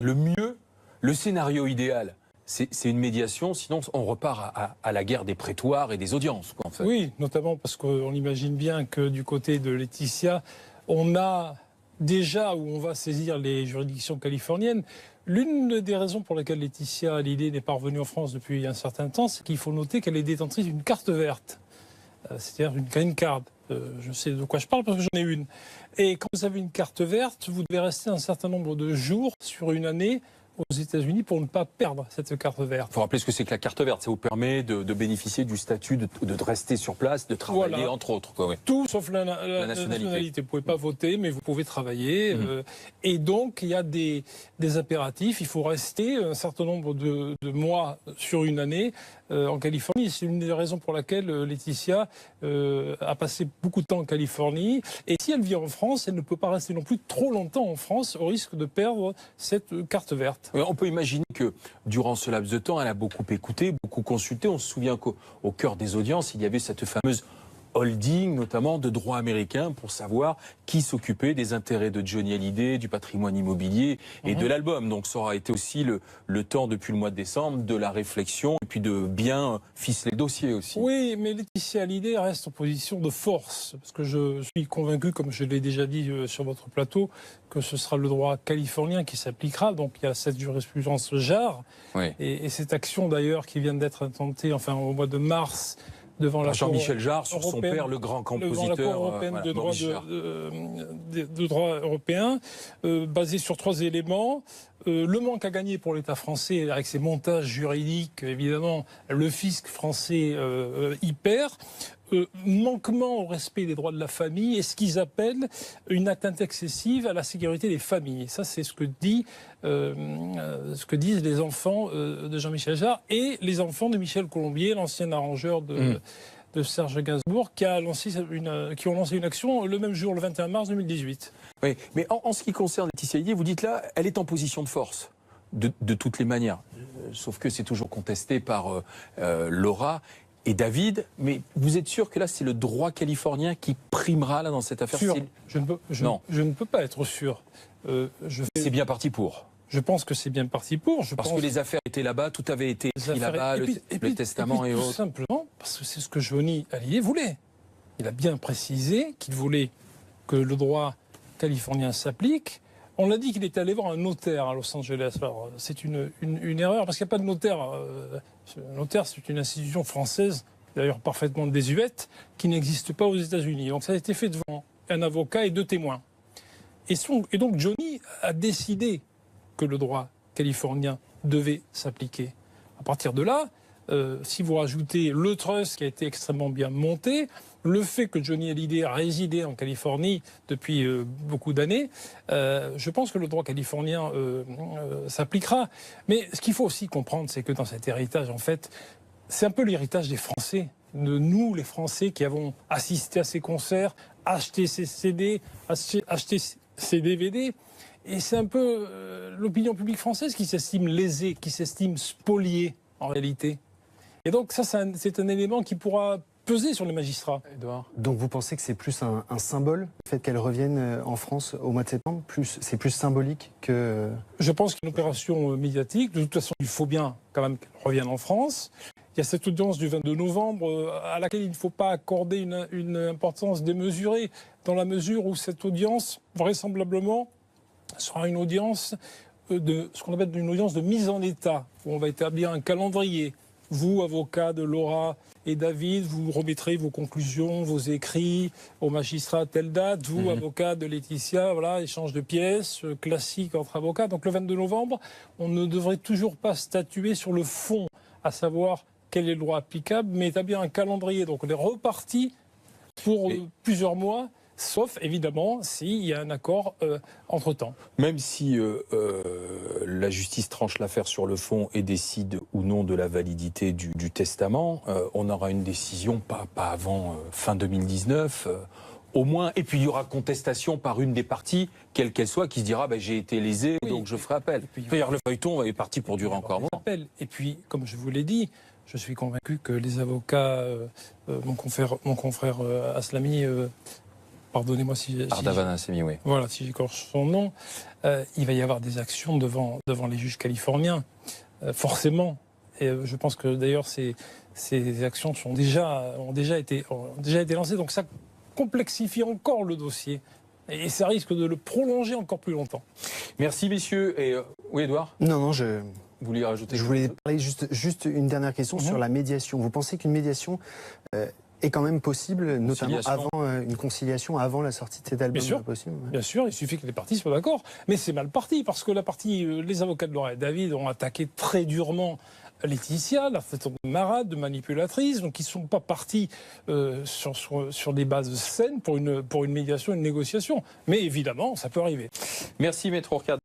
Le mieux, le scénario idéal, c'est une médiation, sinon on repart à la guerre des prétoires et des audiences, quoi, en fait. Oui, notamment parce qu'on imagine bien que du côté de Laetitia, on a déjà où on va saisir les juridictions californiennes. L'une des raisons pour lesquelles Laetitia Hallyday n'est pas revenue en France depuis un certain temps, c'est qu'il faut noter qu'elle est détentrice d'une carte verte, c'est-à-dire une green card. Je sais de quoi je parle parce que j'en ai une. Et quand vous avez une carte verte, vous devez rester un certain nombre de jours sur une année aux États-Unis pour ne pas perdre cette carte verte. Il faut rappeler ce que c'est que la carte verte. Ça vous permet de bénéficier du statut de rester sur place, de travailler, voilà, entre autres, quoi, oui. Tout sauf la nationalité. Vous ne pouvez pas voter, mais vous pouvez travailler. Et donc, il y a des impératifs. Il faut rester un certain nombre de mois sur une année en Californie. C'est une des raisons pour laquelle Laetitia a passé beaucoup de temps en Californie. Et si elle vit en France, elle ne peut pas rester non plus trop longtemps en France, au risque de perdre cette carte verte. On peut imaginer que durant ce laps de temps, elle a beaucoup écouté, beaucoup consulté. On se souvient qu'au cœur des audiences, il y avait cette fameuse holding, notamment de droit américain, pour savoir qui s'occupait des intérêts de Johnny Hallyday, du patrimoine immobilier et de l'album. Donc ça aura été aussi le temps, depuis le mois de décembre, de la réflexion et puis de bien ficeler le dossier aussi. Oui, mais Laetitia Hallyday reste en position de force, parce que je suis convaincu, comme je l'ai déjà dit sur votre plateau, que ce sera le droit californien qui s'appliquera. Donc il y a cette jurisprudence JAR, oui. Et cette action d'ailleurs qui vient d'être intentée au mois de mars, devant la Jean-Michel Jarre, sur son père, le grand compositeur. Devant la Cour européenne de droit européen, basé sur 3 éléments. Le manque à gagner pour l'État français avec ses montages juridiques, évidemment, le fisc français y perd. Manquement au respect des droits de la famille et ce qu'ils appellent une atteinte excessive à la sécurité des familles. Ça, c'est ce que disent les enfants de Jean-Michel Jarre et les enfants de Michel Colombier, l'ancien arrangeur de Serge Gainsbourg, qui ont lancé une action le même jour, le 21 mars 2018. Oui, mais en ce qui concerne Laetitia Hallyday, vous dites là, elle est en position de force, de toutes les manières. Sauf que c'est toujours contesté par Laura et David, mais vous êtes sûr que là, c'est le droit californien qui primera là, dans cette affaire? Je ne peux pas être sûr. C'est bien parti pour. Je pense que c'est bien parti pour. Parce que les affaires étaient là-bas, tout avait été écrit là-bas, le testament et autres. Tout simplement parce que c'est ce que Johnny Hallyday voulait. Il a bien précisé qu'il voulait que le droit californien s'applique. On l'a dit qu'il était allé voir un notaire à Los Angeles. Alors, c'est une erreur, parce qu'il n'y a pas de notaire. Le notaire, c'est une institution française, d'ailleurs parfaitement désuète, qui n'existe pas aux États-Unis. Donc ça a été fait devant un avocat et 2 témoins. Et donc Johnny a décidé que le droit californien devait s'appliquer. À partir de là, si vous rajoutez le trust qui a été extrêmement bien monté, le fait que Johnny Hallyday a résidé en Californie depuis beaucoup d'années, je pense que le droit californien s'appliquera. Mais ce qu'il faut aussi comprendre, c'est que dans cet héritage, en fait, c'est un peu l'héritage des Français, de nous, les Français, qui avons assisté à ces concerts, acheté ces CD, acheté ces DVD. Et c'est un peu l'opinion publique française qui s'estime lésée, qui s'estime spoliée, en réalité. Et donc ça, c'est un élément qui pourra peser sur les magistrats. Édouard. Donc vous pensez que c'est plus un symbole, le fait qu'elle revienne en France au mois de septembre, c'est plus symbolique que... Je pense qu'il y a une opération médiatique. De toute façon, il faut bien quand même qu'elle revienne en France. Il y a cette audience du 22 novembre à laquelle il ne faut pas accorder une importance démesurée, dans la mesure où cette audience, vraisemblablement, sera une audience ce qu'on appelle une audience de mise en état, où on va établir un calendrier. Vous, avocat de Laura et David, vous remettrez vos conclusions, vos écrits au magistrat à telle date. Vous, avocat de Laetitia, voilà, échange de pièces, classique entre avocats. Donc le 22 novembre, on ne devrait toujours pas statuer sur le fond, à savoir quel est le droit applicable, mais établir un calendrier. Donc on est reparti pour plusieurs mois, sauf évidemment s'il y a un accord entre-temps. Même si la justice tranche l'affaire sur le fond et décide ou non de la validité du testament, on aura une décision pas avant fin 2019, au moins. Et puis il y aura contestation par une des parties, quelle qu'elle soit, qui se dira j'ai été lésé, donc je ferai appel. D'ailleurs, le feuilleton est parti pour durer encore un moment. Et puis, comme je vous l'ai dit, je suis convaincu que les avocats, mon confrère Aslami, pardonnez-moi si Ardavan Assemi, oui. voilà, si j'écorche son nom, il va y avoir des actions devant les juges californiens, forcément. Et je pense que d'ailleurs ces actions ont déjà été lancées, donc ça complexifie encore le dossier et ça risque de le prolonger encore plus longtemps. Merci messieurs. Et oui, Édouard, Non, vous vouliez rajouter? je voulais parler juste une dernière question sur la médiation. Vous pensez qu'une médiation est quand même possible, notamment avant une conciliation, avant la sortie de cet album? Bien sûr. Possible, ouais. Bien sûr, il suffit que les parties soient d'accord. Mais c'est mal parti, parce que les avocats de Laura et David ont attaqué très durement Laetitia, la façon de marade, de manipulatrice, donc ils ne sont pas partis sur des bases saines pour une médiation, une négociation. Mais évidemment, ça peut arriver. Merci Maître Ourcade.